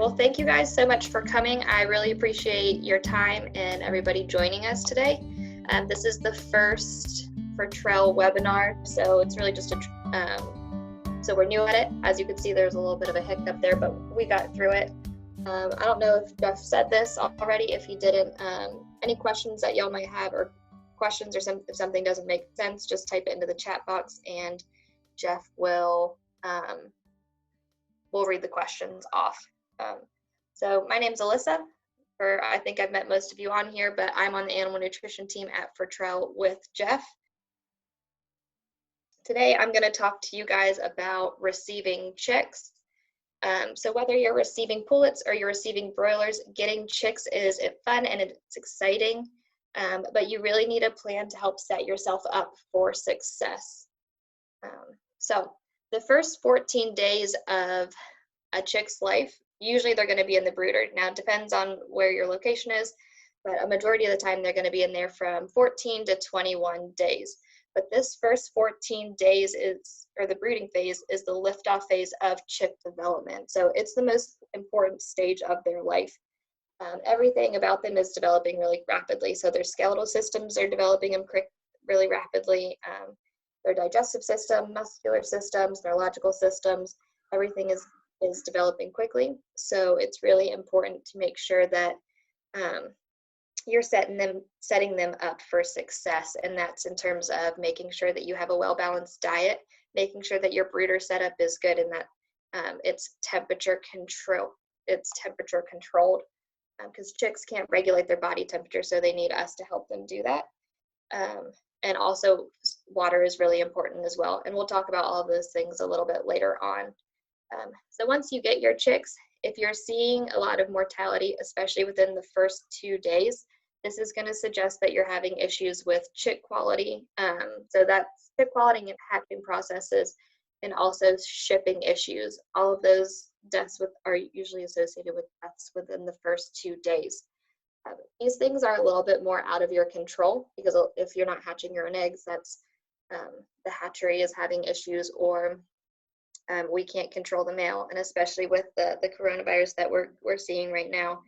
Well, thank you guys so much for coming. I really appreciate your time and everybody joining us today. This is the first Fertrell webinar, so it's really just so we're new at it. As you can see, there's a little bit of a hiccup there, but we got through it. I don't know if Jeff said this already. If he didn't, any questions that y'all might have, or questions, or if something doesn't make sense, just type it into the chat box, and Jeff will we'll read the questions off. So my name's Alyssa. I think I've met most of you on here, but I'm on the animal nutrition team at Fertrell with Jeff. Today I'm going to talk to you guys about receiving chicks. So whether you're receiving pullets or you're receiving broilers, getting chicks is fun and it's exciting, but you really need a plan to help set yourself up for success. So the first 14 days of a chick's life, usually they're going to be in the brooder. Now it depends on where your location is, but a majority of the time they're going to be in there from 14 to 21 days. But this first 14 days or the brooding phase, is the liftoff phase of chick development. So it's the most important stage of their life. Everything about them is developing really rapidly. So their skeletal systems are developing them really rapidly. Their digestive system, muscular systems, neurological systems, everything is developing quickly. So it's really important to make sure that you're setting them up for success, and that's in terms of making sure that you have a well-balanced diet, making sure that your brooder setup is good, and that it's temperature controlled, because chicks can't regulate their body temperature, so they need us to help them do that. And also water is really important as well, and we'll talk about all of those things a little bit later on. So once you get your chicks, if you're seeing a lot of mortality, especially within the first 2 days, this is going to suggest that you're having issues with chick quality. So that's chick quality and hatching processes, and also shipping issues. All of those deaths are usually associated with deaths within the first 2 days. These things are a little bit more out of your control, because if you're not hatching your own eggs, that's the hatchery is having issues, or we can't control the male. And especially with the coronavirus that we're seeing right now,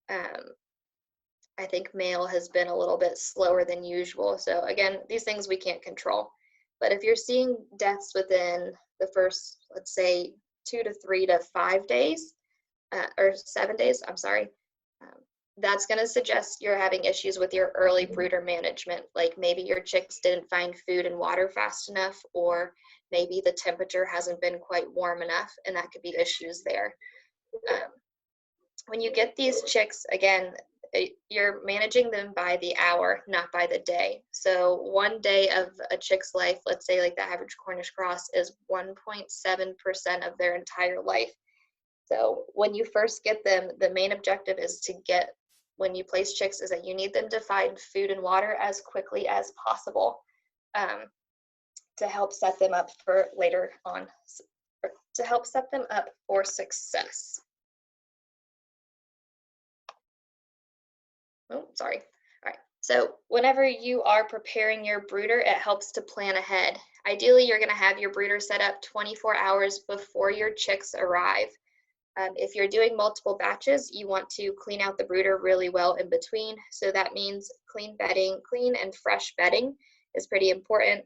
I think male has been a little bit slower than usual. So again, these things we can't control. But if you're seeing deaths within the first, let's say, 2 to 3 to 5 days, or 7 days, I'm sorry, that's going to suggest you're having issues with your early brooder management. Like maybe your chicks didn't find food and water fast enough, or maybe the temperature hasn't been quite warm enough, and that could be issues there. When you get these chicks, again, you're managing them by the hour, not by the day. So 1 day of a chick's life, let's say like the average Cornish cross, is 1.7% of their entire life. So when you first get them, the main objective is when you place chicks, is that you need them to find food and water as quickly as possible, to help set them up for later on, to help set them up for success. Oh, sorry. All right. So whenever you are preparing your brooder, it helps to plan ahead. Ideally, you're going to have your brooder set up 24 hours before your chicks arrive. If you're doing multiple batches, you want to clean out the brooder really well in between. So that means clean and fresh bedding is pretty important.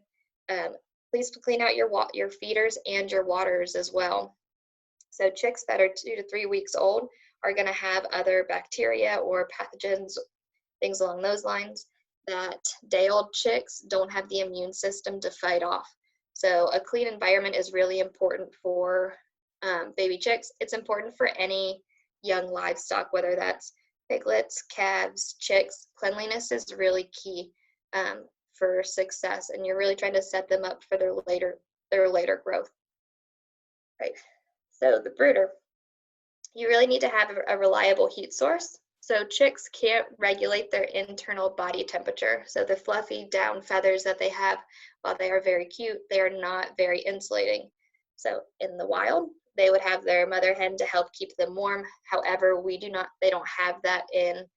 Please clean out your feeders and your waters as well. So chicks that are 2 to 3 weeks old are going to have other bacteria or pathogens, things along those lines, that day-old chicks don't have the immune system to fight off. So a clean environment is really important for baby chicks. It's important for any young livestock, whether that's piglets, calves, chicks. Cleanliness is really key for success, and you're really trying to set them up for their later growth. Right. So the brooder, you really need to have a reliable heat source. So chicks can't regulate their internal body temperature. So the fluffy down feathers that they have, while they are very cute, they are not very insulating. So in the wild, they would have their mother hen to help keep them warm. However, they don't have that in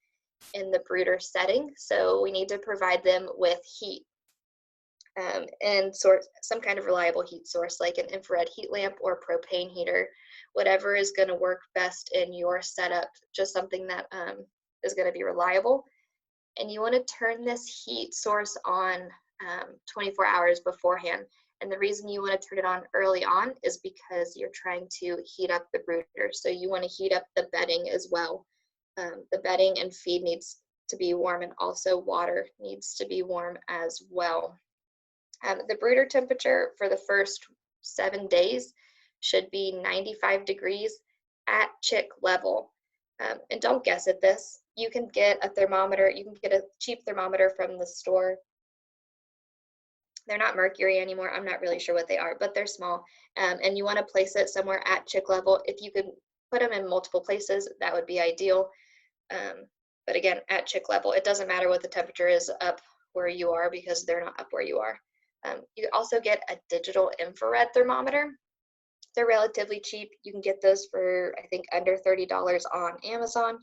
the brooder setting. So we need to provide them with heat. and source some kind of reliable heat source like an infrared heat lamp or propane heater, whatever is going to work best in your setup, just something that is going to be reliable. And you want to turn this heat source on 24 hours beforehand. And the reason you want to turn it on early on is because you're trying to heat up the brooder. So you want to heat up the bedding as well. The bedding and feed needs to be warm, and also water needs to be warm as well. The brooder temperature for the first 7 days should be 95 degrees at chick level. And don't guess at this. You can get a thermometer, you can get a cheap thermometer from the store. They're not mercury anymore. I'm not really sure what they are, but they're small. And you want to place it somewhere at chick level. If you could put them in multiple places, that would be ideal. But again, at chick level, it doesn't matter what the temperature is up where you are because they're not up where you are. You also get a digital infrared thermometer. They're relatively cheap. You can get those for, I think, under $30 on Amazon.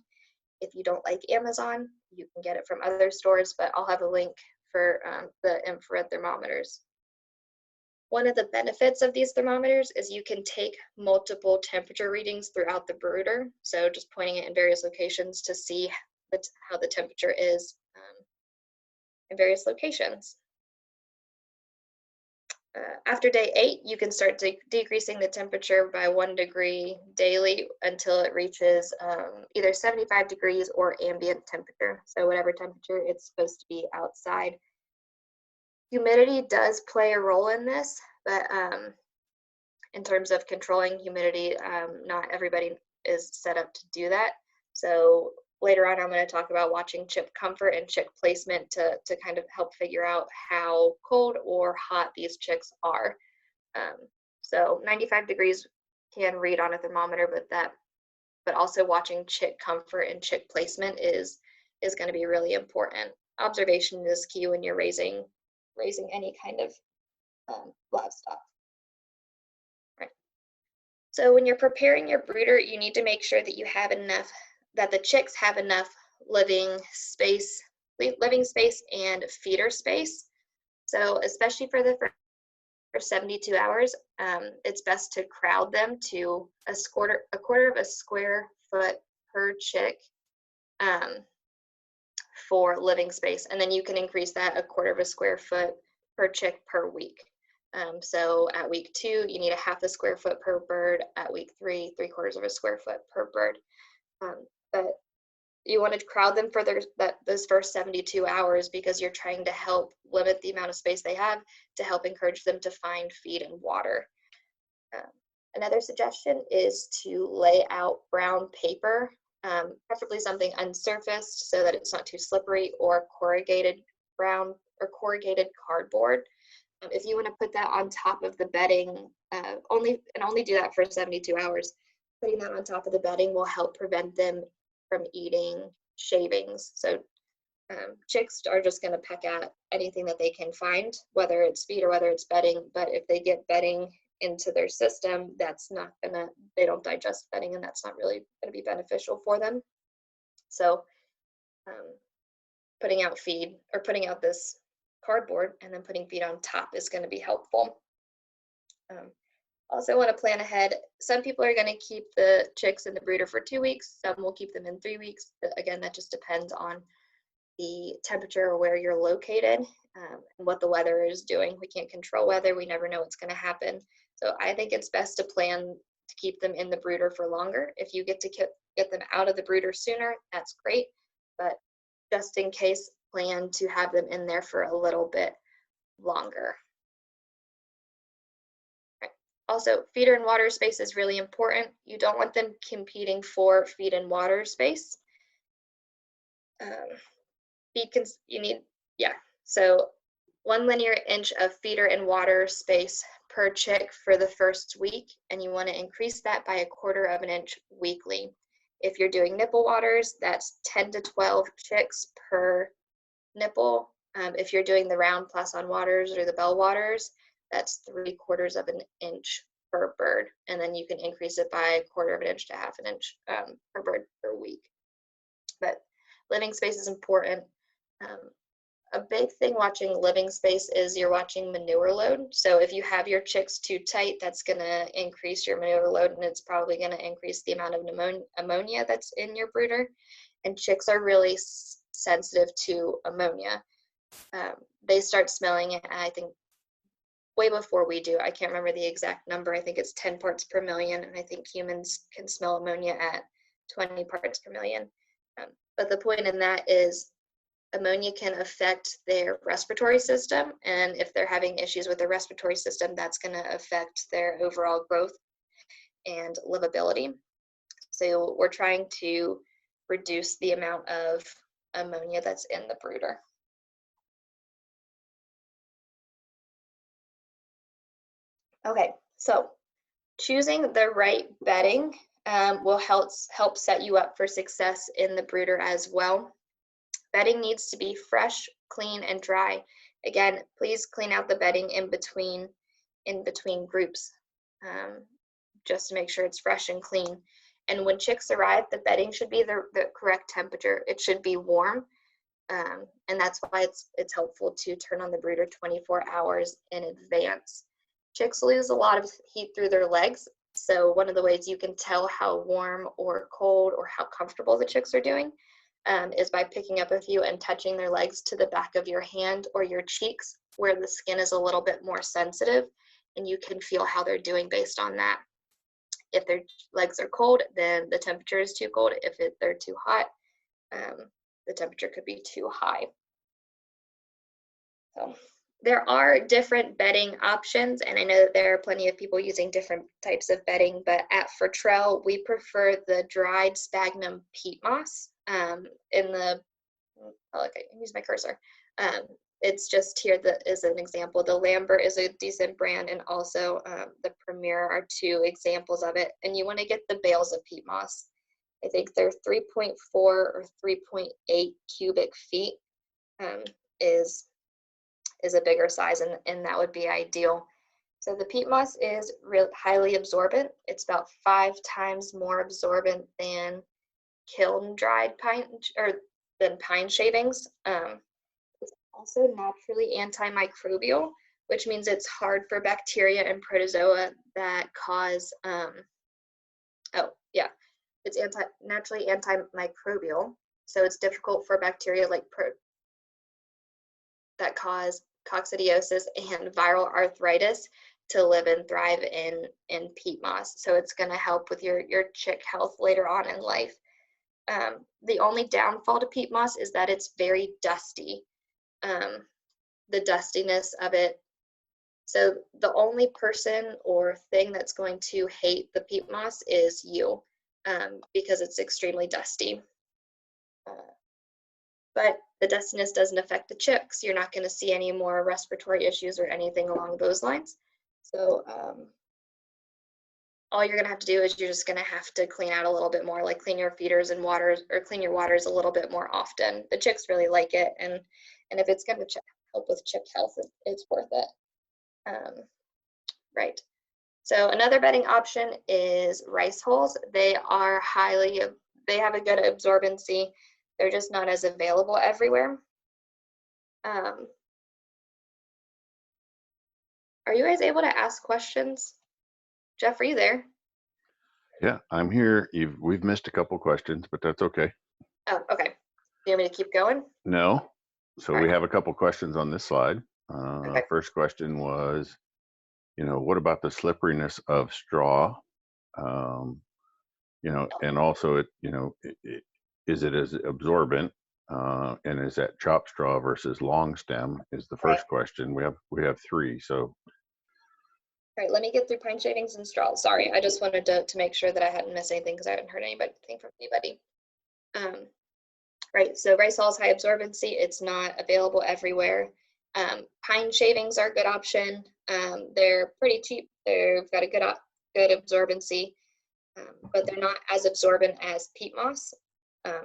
If you don't like Amazon, you can get it from other stores, but I'll have a link for the infrared thermometers. One of the benefits of these thermometers is you can take multiple temperature readings throughout the brooder. So just pointing it in various locations to see how the temperature is in various locations. After day 8, you can start decreasing the temperature by 1 degree daily until it reaches either 75 degrees or ambient temperature. So whatever temperature it's supposed to be outside. Humidity does play a role in this, but in terms of controlling humidity, not everybody is set up to do that. So later on, I'm going to talk about watching chick comfort and chick placement to kind of help figure out how cold or hot these chicks are. So 95 degrees can read on a thermometer, but also watching chick comfort and chick placement is going to be really important. Observation is key when you're raising any kind of livestock. Right. So when you're preparing your brooder, you need to make sure that you have enough, that the chicks have enough living space and feeder space. So especially for the first 72 hours, it's best to crowd them to a quarter of a square foot per chick for living space, and then you can increase that a quarter of a square foot per chick per week. So at week 2, you need a half a square foot per bird. At week 3, 3/4 of a square foot per bird. But you want to crowd them for those first 72 hours because you're trying to help limit the amount of space they have to help encourage them to find feed and water. Another suggestion is to lay out brown paper, preferably something unsurfaced so that it's not too slippery, or corrugated brown or corrugated cardboard. If you want to put that on top of the bedding, only do that for 72 hours. Putting that on top of the bedding will help prevent them from eating shavings. So chicks are just going to peck at anything that they can find, whether it's feed or whether it's bedding. But if they get bedding into their system, they don't digest bedding, and that's not really going to be beneficial for them. So putting out feed, or putting out this cardboard and then putting feed on top, is going to be helpful. Also want to plan ahead. Some people are going to keep the chicks in the brooder for 2 weeks. Some will keep them in 3 weeks. But again, that just depends on the temperature or where you're located and what the weather is doing. We can't control weather. We never know what's going to happen. So I think it's best to plan to keep them in the brooder for longer. If you get to get them out of the brooder sooner, that's great. But just in case, plan to have them in there for a little bit longer. Also, feeder and water space is really important. You don't want them competing for feed and water space. So 1 linear inch of feeder and water space per chick for the first week, and you want to increase that by 1/4 of an inch weekly. If you're doing nipple waters, that's 10 to 12 chicks per nipple. If you're doing the round plus on waters or the bell waters, that's 3/4 of an inch per bird, and then you can increase it by 1/4 of an inch to 1/2 an inch per bird per week. But living space is important. A big thing watching living space is you're watching manure load. So if you have your chicks too tight, that's going to increase your manure load, and it's probably going to increase the amount of ammonia that's in your brooder. And chicks are really sensitive to ammonia. They start smelling it, I think, way before we do. I can't remember the exact number. I think it's 10 parts per million, and I think humans can smell ammonia at 20 parts per million. But the point in that is ammonia can affect their respiratory system, and if they're having issues with their respiratory system, that's going to affect their overall growth and livability. So we're trying to reduce the amount of ammonia that's in the brooder. Okay, so choosing the right bedding will help set you up for success in the brooder as well. Bedding needs to be fresh, clean, and dry. Again, please clean out the bedding in between groups, just to make sure it's fresh and clean. And when chicks arrive, the bedding should be the correct temperature. It should be warm, and that's why it's helpful to turn on the brooder 24 hours in advance. Chicks lose a lot of heat through their legs, so one of the ways you can tell how warm or cold or how comfortable the chicks are doing is by picking up a few and touching their legs to the back of your hand or your cheeks, where the skin is a little bit more sensitive, and you can feel how they're doing based on that. If their legs are cold, then the temperature is too cold. If they're too hot, the temperature could be too high. So there are different bedding options, and I know that there are plenty of people using different types of bedding, but at Fertrell, we prefer the dried sphagnum peat moss. I use my cursor. It's just here that is an example. The Lambert is a decent brand, and also the Premier are two examples of it. And you want to get the bales of peat moss. I think they're 3.4 or 3.8 cubic feet is a bigger size, and that would be ideal. So the peat moss is really highly absorbent. It's about 5 times more absorbent than kiln dried pine than pine shavings. It's also naturally antimicrobial, which means it's hard for bacteria and protozoa that cause it's naturally antimicrobial, so it's difficult for bacteria that cause coccidiosis and viral arthritis to live and thrive in peat moss. So it's going to help with your chick health later on in life. The only downfall to peat moss is that it's very dusty. The dustiness of it. So the only person or thing that's going to hate the peat moss is you, because it's extremely dusty. But the dustiness doesn't affect the chicks. You're not going to see any more respiratory issues or anything along those lines. So all you're going to have to do is you're just going to have to clean out a little bit more, like clean your feeders and waters, or clean your waters a little bit more often. The chicks really like it, and if it's going to help with chick health, it's worth it. Right. So another bedding option is rice hulls. They have a good absorbency. They're just not as available everywhere. Are you guys able to ask questions? Jeff, are you there? Yeah, I'm here. We've missed a couple questions, but that's okay. Oh, okay. Do you want me to keep going? No. So we have a couple questions on this slide. Okay. First question was, what about the slipperiness of straw? And also is it as absorbent? And is that chop straw versus long stem is the first question. We have 3. So. All right, let me get through pine shavings and straw. Sorry, I just wanted to make sure that I hadn't missed anything because I hadn't heard anything from anybody. Right, so rice hull is high absorbency. It's not available everywhere. Pine shavings are a good option. They're pretty cheap. They've got a good absorbency, but they're not as absorbent as peat moss.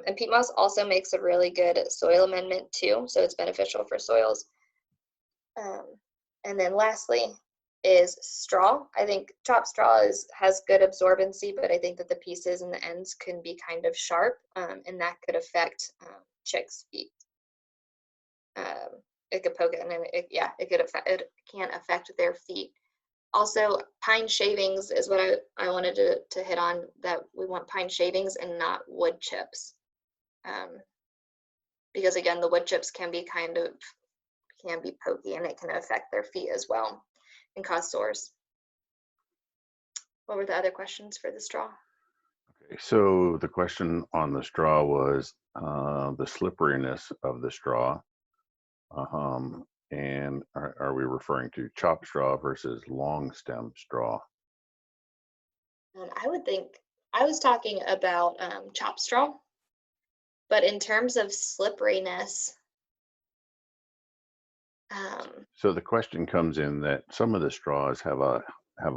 And peat moss also makes a really good soil amendment too, so it's beneficial for soils. And then lastly is straw. I think chopped straw has good absorbency, but I think that the pieces and the ends can be kind of sharp, and that could affect chicks' feet. It could poke it, and then yeah, it can affect their feet. Also, pine shavings is what I wanted to hit on, that we want pine shavings and not wood chips. Because again, the wood chips can be pokey, and it can affect their feet as well and cause sores. What were the other questions for the straw? Okay, so the question on the straw was the slipperiness of the straw. And are we referring to chop straw versus long stem straw? I would think I was talking about chop straw, but in terms of slipperiness, So the question comes in that some of the straws have a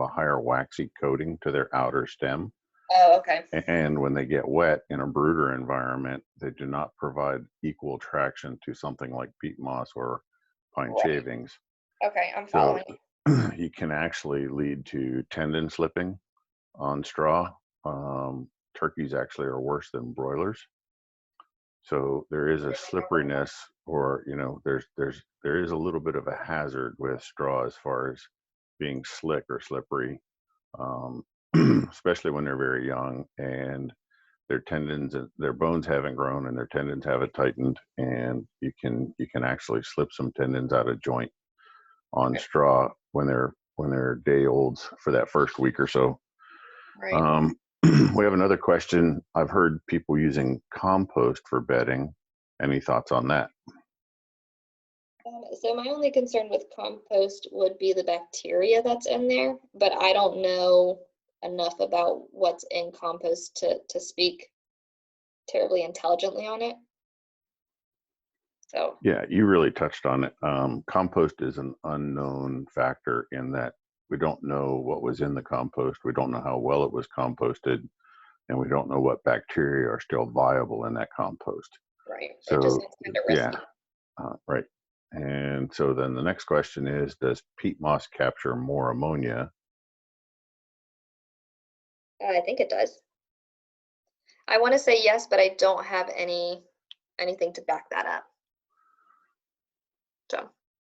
higher waxy coating to their outer stem, oh, okay. and when they get wet in a brooder environment, they do not provide equal traction to something like peat moss or pine Right. shavings. Okay, I'm So following. you can actually lead to tendon slipping on straw. Turkeys actually are worse than broilers. So there is a slipperiness, or there is a little bit of a hazard with straw as far as being slick or slippery, um, especially when they're very young and their tendons and their bones haven't grown and their tendons haven't tightened, and you can actually slip some tendons out of joint on Okay, straw when they're day olds for that first week or so. right. Um, we have another question. I've heard people using compost for bedding. Any thoughts on that? So my only concern with compost would be the bacteria that's in there, but I don't know enough about what's in compost to speak terribly intelligently on it. So, Yeah, you really touched on it. Compost is an unknown factor in that we don't know what was in the compost. We don't know how well it was composted, and we don't know what bacteria are still viable in that compost. right, it just So, sounds kind of yeah, risky. right. And so then the next question is, does peat moss capture more ammonia? I think it does. I want to say yes, but I don't have anything to back that up. So,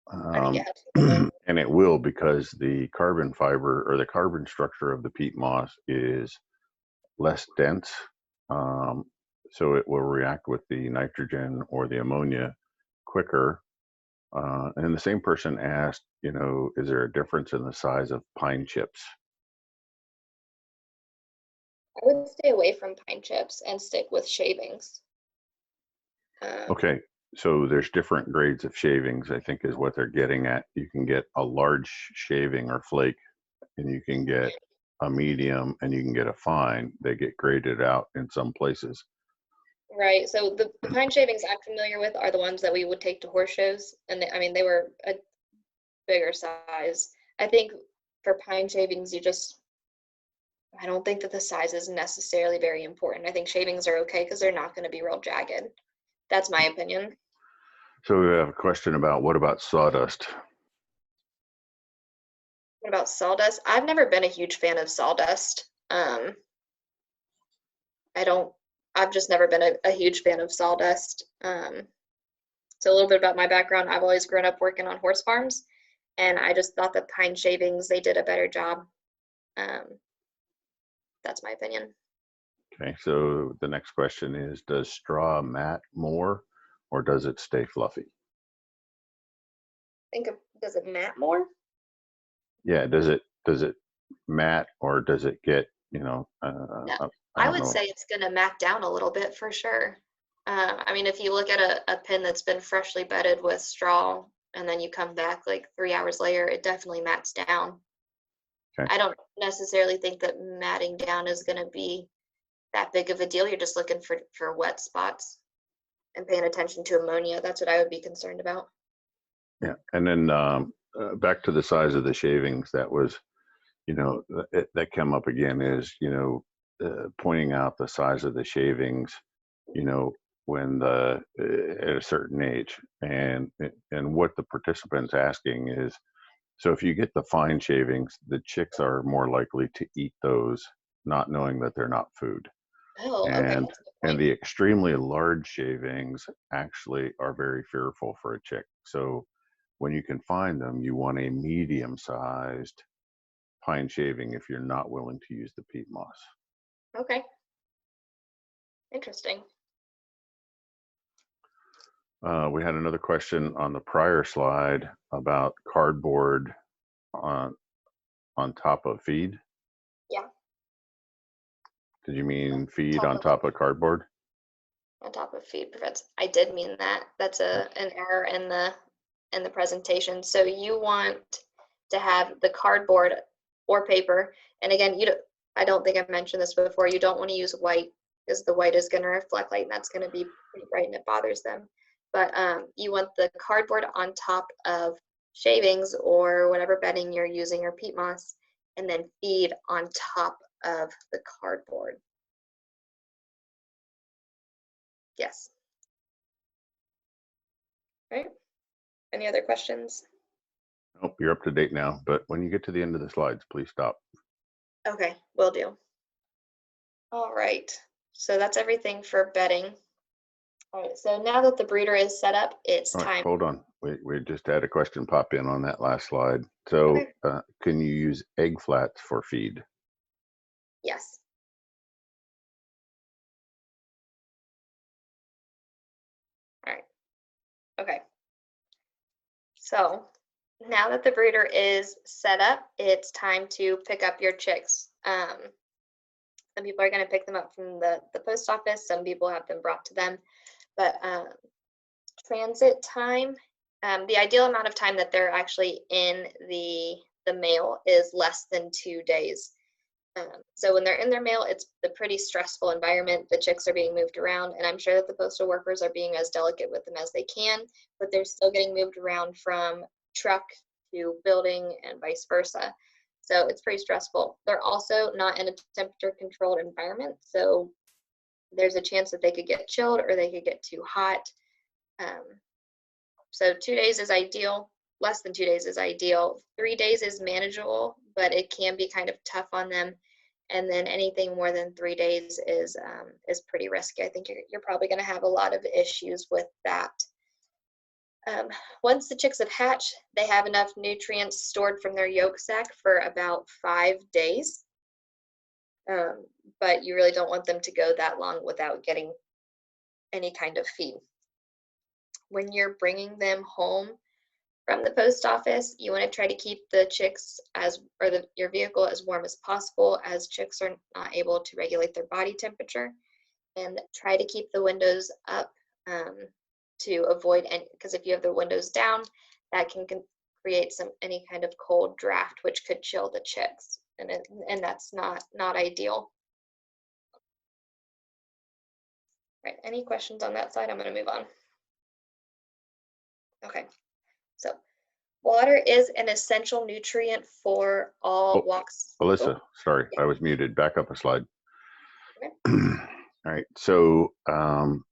I think Um, it has. and it will, because the carbon fiber or the carbon structure of the peat moss is less dense. Um, so it will react with the nitrogen or the ammonia quicker. And the same person asked, is there a difference in the size of pine chips? I would stay away from pine chips and stick with shavings. Okay, so there's different grades of shavings, I think is what they're getting at. You can get a large shaving or flake, and you can get a medium, and you can get a fine. They get graded out in some places. Right. So the pine shavings I'm familiar with are the ones that we would take to horse shows, and I mean they were a bigger size. I think for pine shavings, I don't think that the size is necessarily very important. I think shavings are okay because they're not going to be real jagged. That's my opinion. So we have a question about, what about sawdust? What about sawdust? I've never been a huge fan of sawdust. I don't. I've just never been a huge fan of sawdust. So a little bit about my background. I've always grown up working on horse farms, and I just thought that pine shavings, they did a better job. Um, that's my opinion. Okay, so the next question is, does straw mat more, or does it stay fluffy? Does it mat more? Yeah, does it mat, or does it get, No, I I don't would know. say it's going to mat down a little bit for sure. I mean, if you look at a pin that's been freshly bedded with straw, and then you come back like 3 hours later, it definitely mats down. Okay. I don't necessarily think that matting down is going to be that big of a deal. You're just looking for wet spots and paying attention to ammonia. That's what I would be concerned about. Yeah, and then back to the size of the shavings, that was, that came up again, is, pointing out the size of the shavings, you know, when at a certain age, and what the participants asking is, so if you get the fine shavings, the chicks are more likely to eat those, not knowing that they're not food. Oh, okay, And that's a good point. the extremely large shavings actually are very fearful for a chick. So when you can find them, you want a medium-sized pine shaving if you're not willing to use the peat moss. Okay, interesting. We had another question on the prior slide about cardboard on top of feed. Yeah, Did you on mean feed top on of like top of cardboard? on top of feed prevents. I did mean that. That's Yeah. an error in the presentation. So you want to have the cardboard or paper. And again, I don't think I mentioned this before. You don't want to use white because the white is going to reflect light and that's going to be pretty bright and it bothers them. But you want the cardboard on top of shavings or whatever bedding you're using or peat moss, and then feed on top of the cardboard. Yes. Right. Any other questions? Oh, you're up to date now, but when you get to the end of the slides, please stop. Okay, will do. All right, so that's everything for bedding. All right, so now that the brooder is set up, it's All right, time. hold on. We just had a question pop in on that last slide. So Okay, can you use egg flats for feed? yes. All right, okay. So now that the brooder is set up, it's time to pick up your chicks. Some people are going to pick them up from the post office. Some people have them brought to them. But transit time, the ideal amount of time that they're actually in the mail is less than 2 days. So when they're in their mail, it's a pretty stressful environment. The chicks are being moved around, and I'm sure that the postal workers are being as delicate with them as they can, but they're still getting moved around from truck to building and vice versa. So it's pretty stressful. They're also not in a temperature controlled environment, so there's a chance that they could get chilled or they could get too hot. Um, so 2 days is ideal. Less than 2 days is ideal. 3 days is manageable, but it can be kind of tough on them. And then anything more than 3 days is pretty risky. I think you're probably going to have a lot of issues with that. Once the chicks have hatched, they have enough nutrients stored from their yolk sac for about 5 days. Um, but you really don't want them to go that long without getting any kind of feed. When you're bringing them home from the post office, you want to try to keep the chicks your vehicle as warm as possible, as chicks are not able to regulate their body temperature, and try to keep the windows up to avoid any, because if you have the windows down, that can create any kind of cold draft, which could chill the chicks, and that's not ideal. Right, any questions on that side? I'm going to move on. Okay, so water is an essential nutrient for all Oh, walks. Oh, Alyssa, sorry, yeah. I was muted. Back up a slide. Okay. All right. So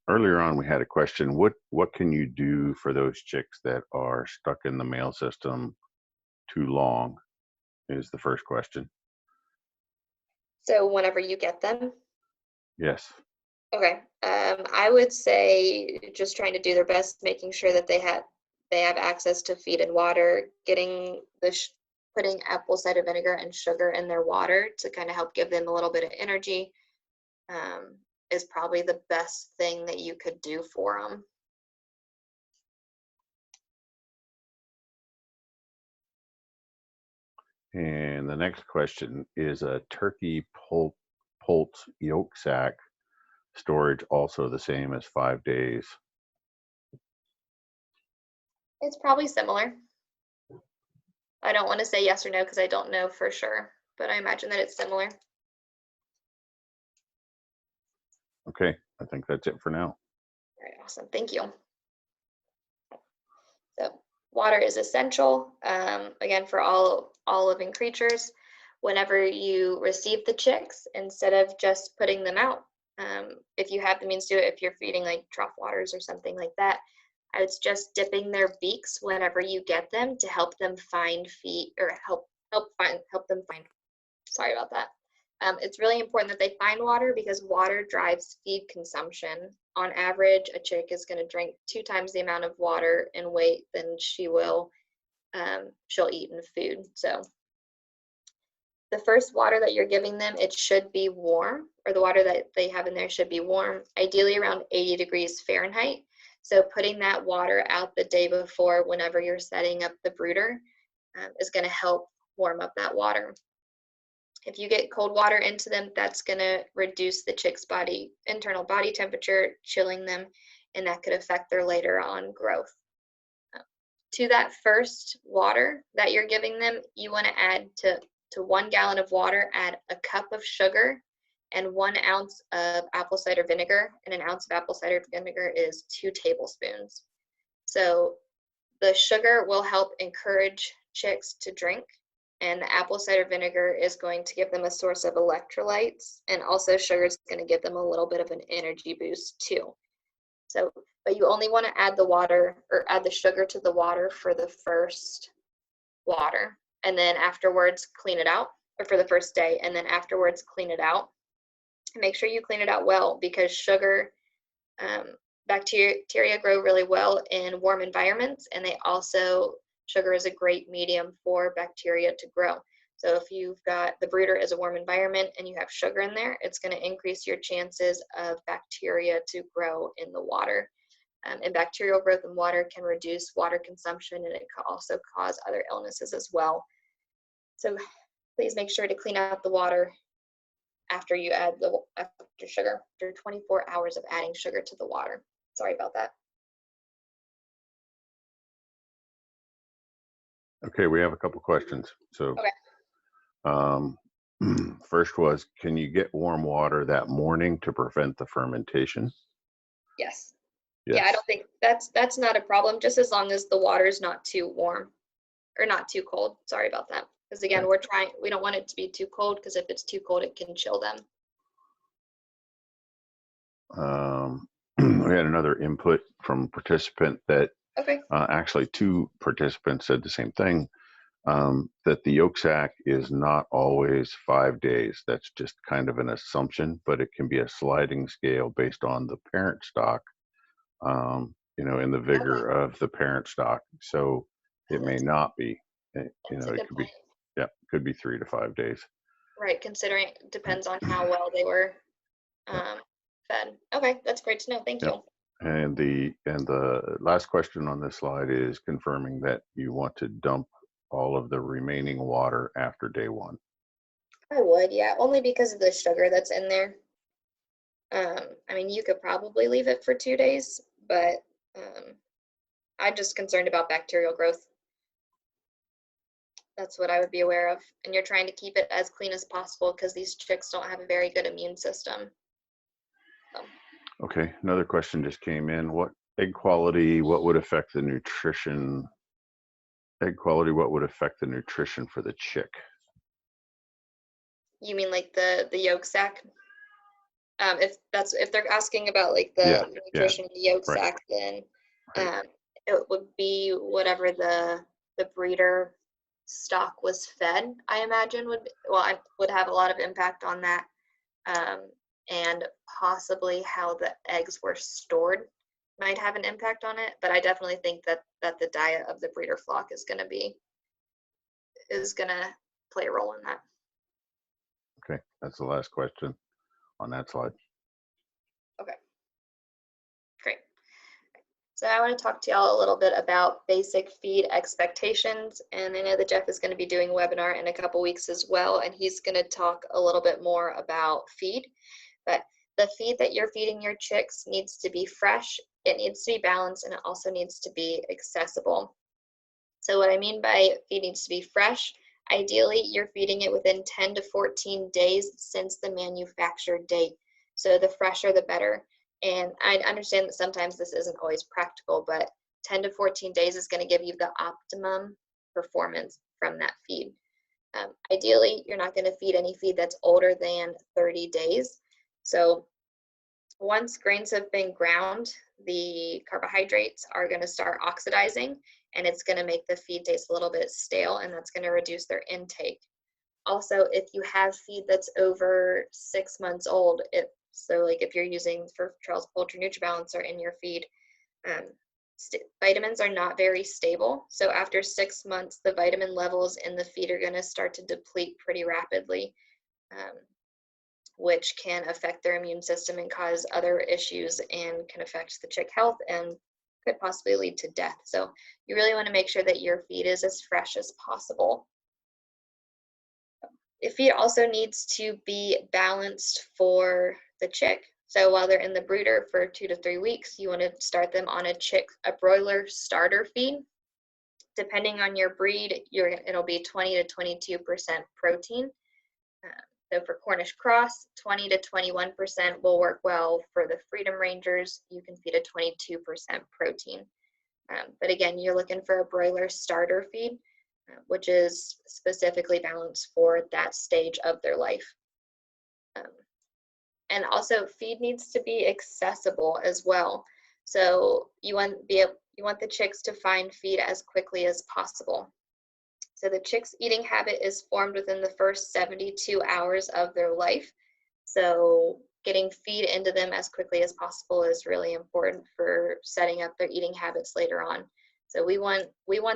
earlier on, we had a question. What can you do for those chicks that are stuck in the mail system too long? Is the first question. So whenever you get them, Yes. okay. I would say just trying to do their best, making sure that they have access to feed and water, getting putting apple cider vinegar and sugar in their water to kind of help give them a little bit of energy, is probably the best thing that you could do for them. And the next question is a turkey poult yolk sac storage also the same as 5 days? It's probably similar. I don't want to say yes or no because I don't know for sure, but I imagine that it's similar. Okay, I think that's it for now. All right, awesome. Thank you. So water is essential, again, for all living creatures. Whenever you receive the chicks, instead of just putting them out, if you have the means to do it, if you're feeding like trough waters or something like that, I would suggest dipping their beaks whenever you get them to help them find feed or help them find. Sorry about that. It's really important that they find water because water drives feed consumption. On average, a chick is going to drink 2 times the amount of water and weight than she'll eat in food. So the first water that you're giving them, it should be warm, or the water that they have in there should be warm, ideally around 80 degrees Fahrenheit. So putting that water out the day before whenever you're setting up the brooder is going to help warm up that water. If you get cold water into them, that's going to reduce the chick's internal body temperature, chilling them, and that could affect their later on growth. To that first water that you're giving them, you want to add to 1 gallon of water, add a cup of sugar and 1 ounce of apple cider vinegar. And an ounce of apple cider vinegar is 2 tablespoons. So the sugar will help encourage chicks to drink, and the apple cider vinegar is going to give them a source of electrolytes, and also sugar is going to give them a little bit of an energy boost too. So, but you only want to add the water, or add the sugar to the water for the first water, and then afterwards clean it out, or for the first day, and then afterwards clean it out. And make sure you clean it out well, because sugar, bacteria grow really well in warm environments, and sugar is a great medium for bacteria to grow. So if you've got the brooder as a warm environment and you have sugar in there, it's going to increase your chances of bacteria to grow in the water. And bacterial growth in water can reduce water consumption, and it can also cause other illnesses as well. So please make sure to clean out the water after you add after sugar, after 24 hours of adding sugar to the water. Sorry about that. Okay, we have a couple questions. So, first was, can you get warm water that morning to prevent the fermentation? Yes. Yes. Yeah, I don't think that's not a problem, just as long as the water is not too warm or not too cold. Sorry about that. Because again, Okay. we don't want it to be too cold, because if it's too cold, it can chill them. We had another input from a participant that Okay. actually 2 participants said the same thing, that the yolk sac is not always 5 days. That's just kind of an assumption, but it can be a sliding scale based on the parent stock, and the vigor of the parent stock. So it may not be, That's a it good could point. be, could be 3 to 5 days. Right, considering it depends on how well they were fed. Okay, that's great to know. Thank Yep. you. And the last question on this slide is confirming that you want to dump all of the remaining water after day 1. I would, yeah, only because of the sugar that's in there. I mean, you could probably leave it for 2 days, but I'm just concerned about bacterial growth. That's what I would be aware of. And you're trying to keep it as clean as possible, because these chicks don't have a very good immune system. So. Okay, another question just came in. What would affect the nutrition? Egg quality, what would affect the nutrition for the chick? You mean like the yolk sac? If they're asking about like the nutrition of the yolk sac, then it would be whatever the breeder stock was fed. I imagine I would have a lot of impact on that, and possibly how the eggs were stored might have an impact on it. But I definitely think that the diet of the breeder flock is gonna play a role in that. Okay, that's the last question on that slide. Okay, great. So I want to talk to y'all a little bit about basic feed expectations. And I know that Jeff is going to be doing a webinar in a couple weeks as well, and he's going to talk a little bit more about feed. But the feed that you're feeding your chicks needs to be fresh, it needs to be balanced, and it also needs to be accessible. So what I mean by feed needs to be fresh, ideally you're feeding it within 10 to 14 days since the manufactured date. So the fresher, the better. And I understand that sometimes this isn't always practical, but 10 to 14 days is going to give you the optimum performance from that feed. Ideally, you're not going to feed any feed that's older than 30 days. So once grains have been ground, the carbohydrates are going to start oxidizing, and it's going to make the feed taste a little bit stale, and that's going to reduce their intake. Also, if you have feed that's over 6 months old, so like if you're using Fertrell's Poultry NutriBalancer in your feed, um, vitamins are not very stable. So after 6 months, the vitamin levels in the feed are going to start to deplete pretty rapidly, which can affect their immune system and cause other issues and can affect the chick health and could possibly lead to death. So you really want to make sure that your feed is as fresh as possible. The feed also needs to be balanced for the chick. So while they're in the brooder for 2 to 3 weeks, you want to start them on a broiler starter feed. Depending on your breed, it'll be 20 to 22% protein. So for Cornish cross, 20 to 21% will work well. For the Freedom Rangers, you can feed a 22% protein. But again, you're looking for a broiler starter feed, which is specifically balanced for that stage of their life. And also, feed needs to be accessible as well. So you want the chicks to find feed as quickly as possible. So the chick's eating habit is formed within the first 72 hours of their life. So getting feed into them as quickly as possible is really important for setting up their eating habits later on. So we want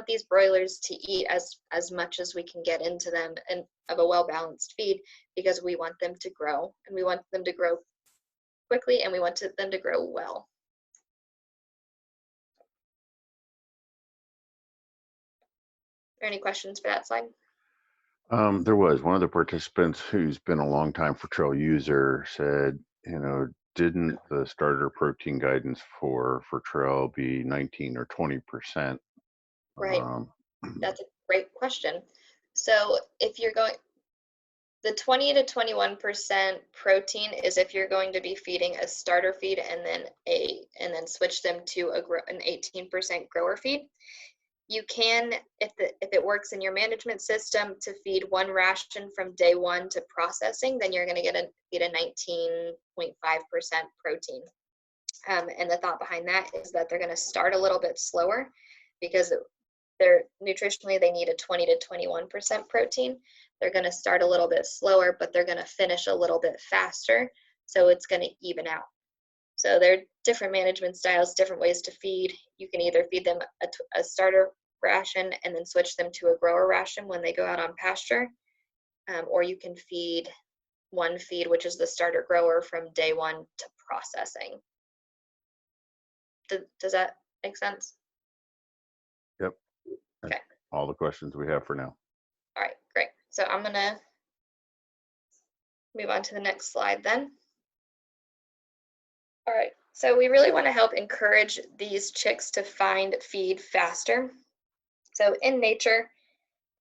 these broilers to eat as much as we can get into them and of a well-balanced feed, because we want them to grow, and we want them to grow quickly, and we want them to grow well. Are there any questions for that slide? There was one of the participants who's been a long time Fertrell user said, didn't the starter protein guidance for Fertrell be 19 or 20%? Right. That's a great question. So if you're going, the 20 to 21% protein is if you're going to be feeding a starter feed and then switch them to an 18% grower feed. You can, if it works in your management system, to feed one ration from day one to processing, then you're going to feed a 19.5% protein. And the thought behind that is that they're going to start a little bit slower, because nutritionally they need a 20 to 21% protein. They're going to start a little bit slower, but they're going to finish a little bit faster. So it's going to even out. So there are different management styles, different ways to feed. You can either feed them a starter ration and then switch them to a grower ration when they go out on pasture, or you can feed one feed, which is the starter grower, from day one to processing. Does that make sense? Yep. Okay. All the questions we have for now. All right, great. So I'm going to move on to the next slide then. All right, so we really want to help encourage these chicks to find feed faster. So in nature,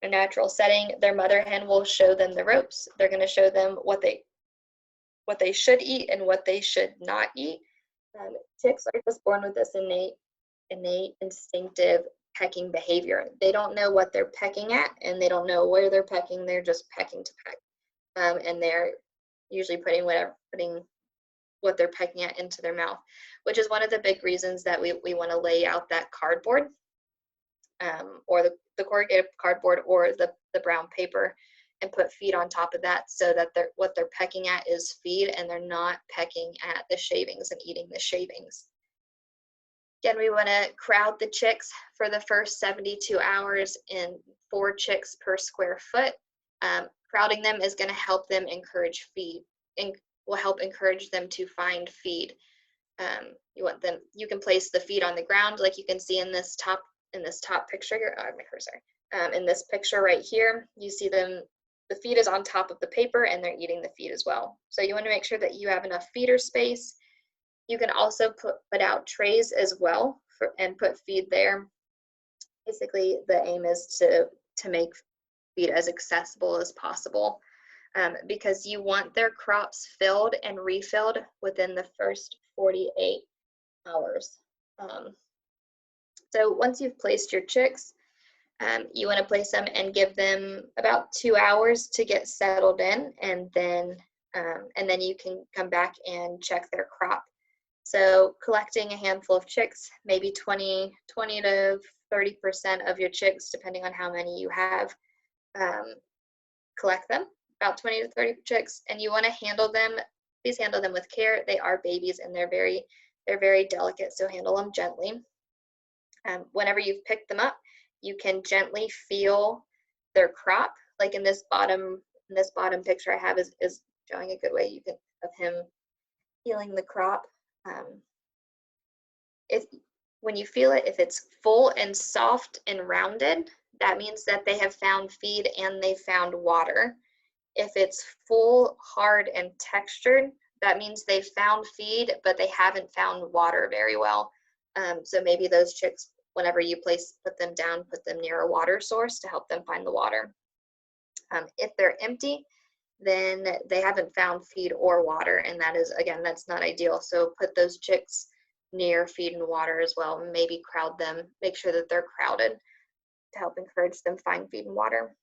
a natural setting, their mother hen will show them the ropes. They're going to show them what they should eat and what they should not eat. Chicks are just born with this innate instinctive pecking behavior. They don't know what they're pecking at, and they don't know where they're pecking. They're just pecking to peck, and they're usually putting what they're pecking at into their mouth, which is one of the big reasons that we want to lay out that cardboard, or the corrugated cardboard, or the brown paper, and put feed on top of that, so that what they're pecking at is feed, and they're not pecking at the shavings and eating the shavings. Again, we want to crowd the chicks for the first 72 hours in 4 chicks per square foot. Crowding them is going to help them encourage feed, and will help encourage them to find feed. You can place the feed on the ground, like you can see in this top picture here. Oh, my cursor. In this picture right here, you see them. The feed is on top of the paper, and they're eating the feed as well. So you want to make sure that you have enough feeder space. You can also put out trays as well and put feed there. Basically, the aim is to make feed as accessible as possible, because you want their crops filled and refilled within the first 48 hours. So once you've placed your chicks, you want to place them and give them about 2 hours to get settled in, and then you can come back and check their crop. So collecting a handful of chicks, maybe 20 to 30% of your chicks, depending on how many you have, collect them, about 20 to 30 chicks, and you want to handle them. Please handle them with care. They are babies and they're very delicate, so handle them gently. Whenever you've picked them up, you can gently feel their crop. Like in this bottom picture I have is showing a good way you can of him feeling the crop. If when you feel it, if it's full and soft and rounded, that means that they have found feed and they found water. If it's full, hard, and textured, that means they found feed, but they haven't found water very well. So maybe those chicks, whenever you put them down, put them near a water source to help them find the water. If they're empty, then they haven't found feed or water, and that is, again, that's not ideal. So put those chicks near feed and water as well. Maybe crowd them, make sure that they're crowded to help encourage them find feed and water.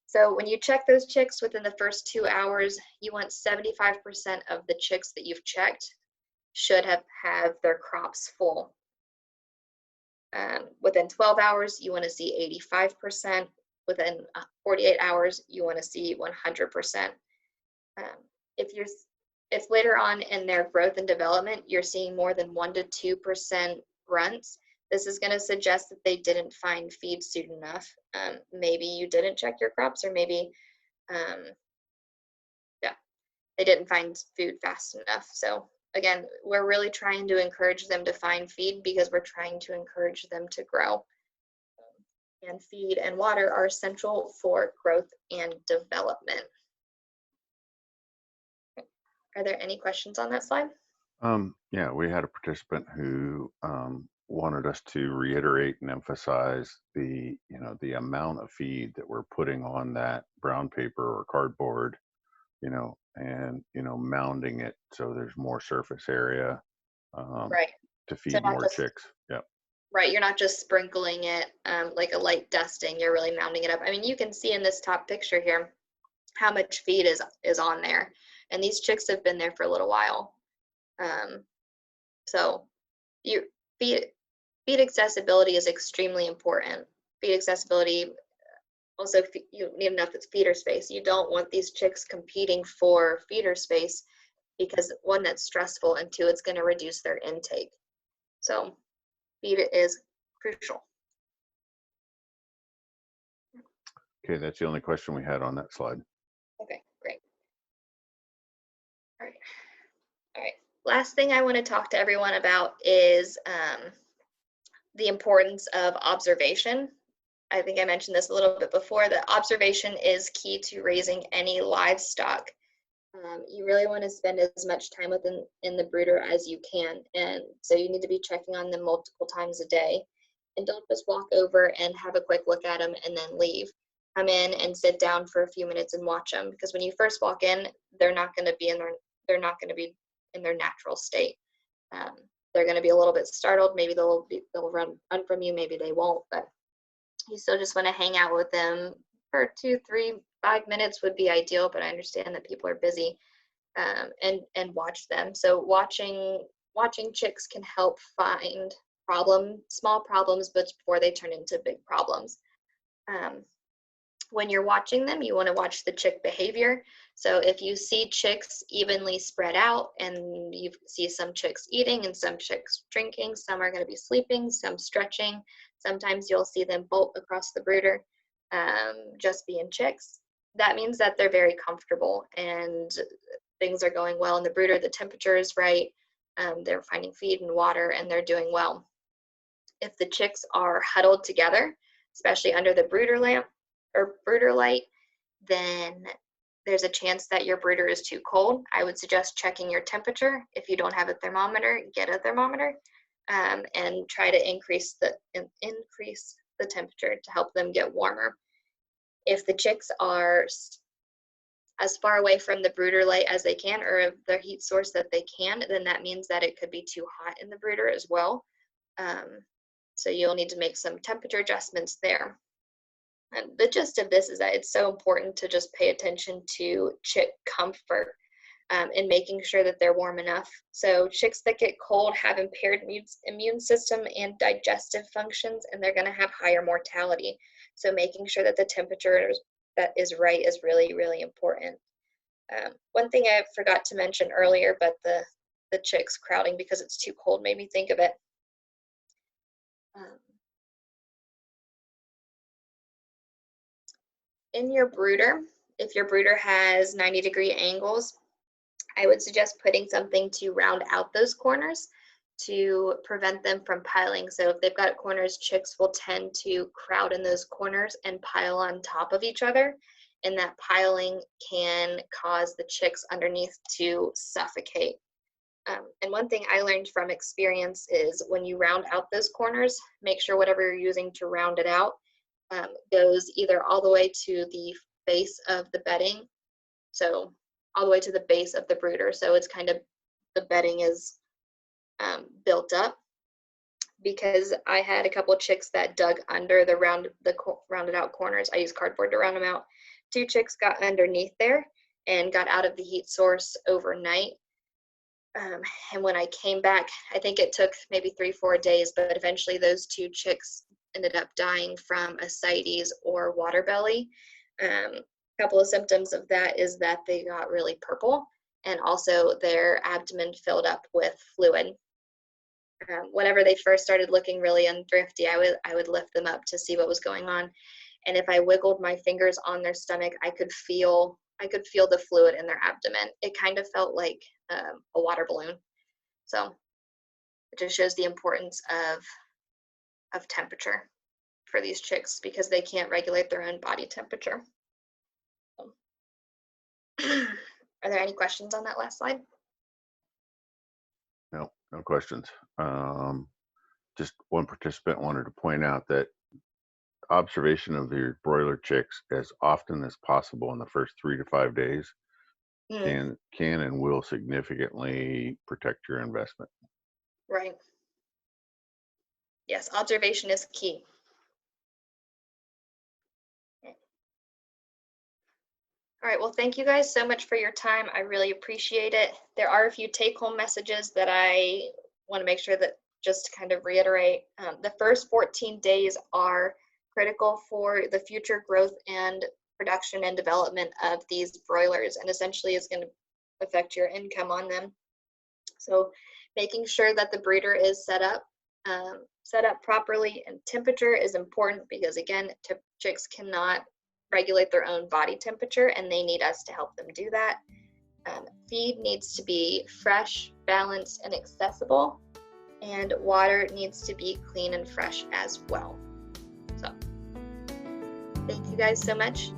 So when you check those chicks within the first 2 hours, you want 75% of the chicks that you've checked should have their crops full. Within 12 hours, you want to see 85%. Within 48 hours, you want to see 100%. If later on in their growth and development, you're seeing more than 1 to 2% runts, this is going to suggest that they didn't find feed soon enough. Maybe you didn't check your crops, or maybe, they didn't find food fast enough. So again, we're really trying to encourage them to find feed because we're trying to encourage them to grow. And feed and water are essential for growth and development. Are there any questions on that slide? Yeah, we had a participant who wanted us to reiterate and emphasize the amount of feed that we're putting on that brown paper or cardboard, and mounding it so there's more surface area Right. to feed more chicks. Yep. Right, you're not just sprinkling it like a light dusting, you're really mounding it up. I mean, you can see in this top picture here how much feed is on there. And these chicks have been there for a little while. So feed accessibility is extremely important. Feed accessibility, also you need enough feeder space. You don't want these chicks competing for feeder space because, one, that's stressful, and two, it's going to reduce their intake. So feed is crucial. Okay, that's the only question we had on that slide. Okay, great. All right. Last thing I want to talk to everyone about is the importance of observation. I think I mentioned this a little bit before, that observation is key to raising any livestock. You really want to spend as much time in the brooder as you can, and so you need to be checking on them multiple times a day. And don't just walk over and have a quick look at them and then leave. Come in and sit down for a few minutes and watch them, because when you first walk in, they're not going to be in their natural state. They're going to be a little bit startled. Maybe they'll run from you. Maybe they won't. But you still just want to hang out with them for 2, 3, 5 minutes would be ideal. But I understand that people are busy, and watch them. So watching chicks can help find small problems, but before they turn into big problems. When you're watching them, you want to watch the chick behavior. So if you see chicks evenly spread out, and you see some chicks eating and some chicks drinking, some are going to be sleeping, some stretching, sometimes you'll see them bolt across the brooder, just being chicks, that means that they're very comfortable and things are going well in the brooder. The temperature is right, they're finding feed and water, and they're doing well. If the chicks are huddled together, especially under the brooder lamp or brooder light, then there's a chance that your brooder is too cold. I would suggest checking your temperature. If you don't have a thermometer, get a thermometer, and try to increase the temperature to help them get warmer. If the chicks are as far away from the brooder light as they can, or the heat source that they can, then that means that it could be too hot in the brooder as well. So you'll need to make some temperature adjustments there. And the gist of this is that it's so important to just pay attention to chick comfort, and making sure that they're warm enough. So chicks that get cold have impaired immune system and digestive functions, and they're going to have higher mortality. So making sure that the temperature that is right is really, really important. One thing I forgot to mention earlier, but the chicks crowding because it's too cold made me think of it. Um, in your brooder, if your brooder has 90-degree angles, I would suggest putting something to round out those corners to prevent them from piling. So if they've got corners, chicks will tend to crowd in those corners and pile on top of each other. And that piling can cause the chicks underneath to suffocate. And one thing I learned from experience is when you round out those corners, make sure whatever you're using to round it out goes either all the way to the base of the bedding, so all the way to the base of the brooder. So it's kind of, the bedding is built up, because I had a couple of chicks that dug under the rounded out corners. I used cardboard to round them out. 2 chicks got underneath there and got out of the heat source overnight. And when I came back, I think it took maybe 3-4 days, but eventually those 2 chicks ended up dying from ascites or water belly. A couple of symptoms of that is that they got really purple, and also their abdomen filled up with fluid. Whenever they first started looking really unthrifty, I would lift them up to see what was going on, and if I wiggled my fingers on their stomach, I could feel the fluid in their abdomen. It kind of felt like a water balloon. So it just shows the importance of temperature for these chicks, because they can't regulate their own body temperature. Are there any questions on that last slide? No, no questions. Just one participant wanted to point out that observation of your broiler chicks as often as possible in the first 3 to 5 days can and will significantly protect your investment. Right. Yes, observation is key. All right, well, thank you guys so much for your time. I really appreciate it. There are a few take-home messages that I want to make sure that just to kind of reiterate. The first 14 days are critical for the future growth and production and development of these broilers, and essentially is going to affect your income on them. So making sure that the brooder is set up properly, and temperature is important, because again, chicks cannot regulate their own body temperature, and they need us to help them do that. Feed needs to be fresh, balanced, and accessible, and water needs to be clean and fresh as well. So thank you guys so much.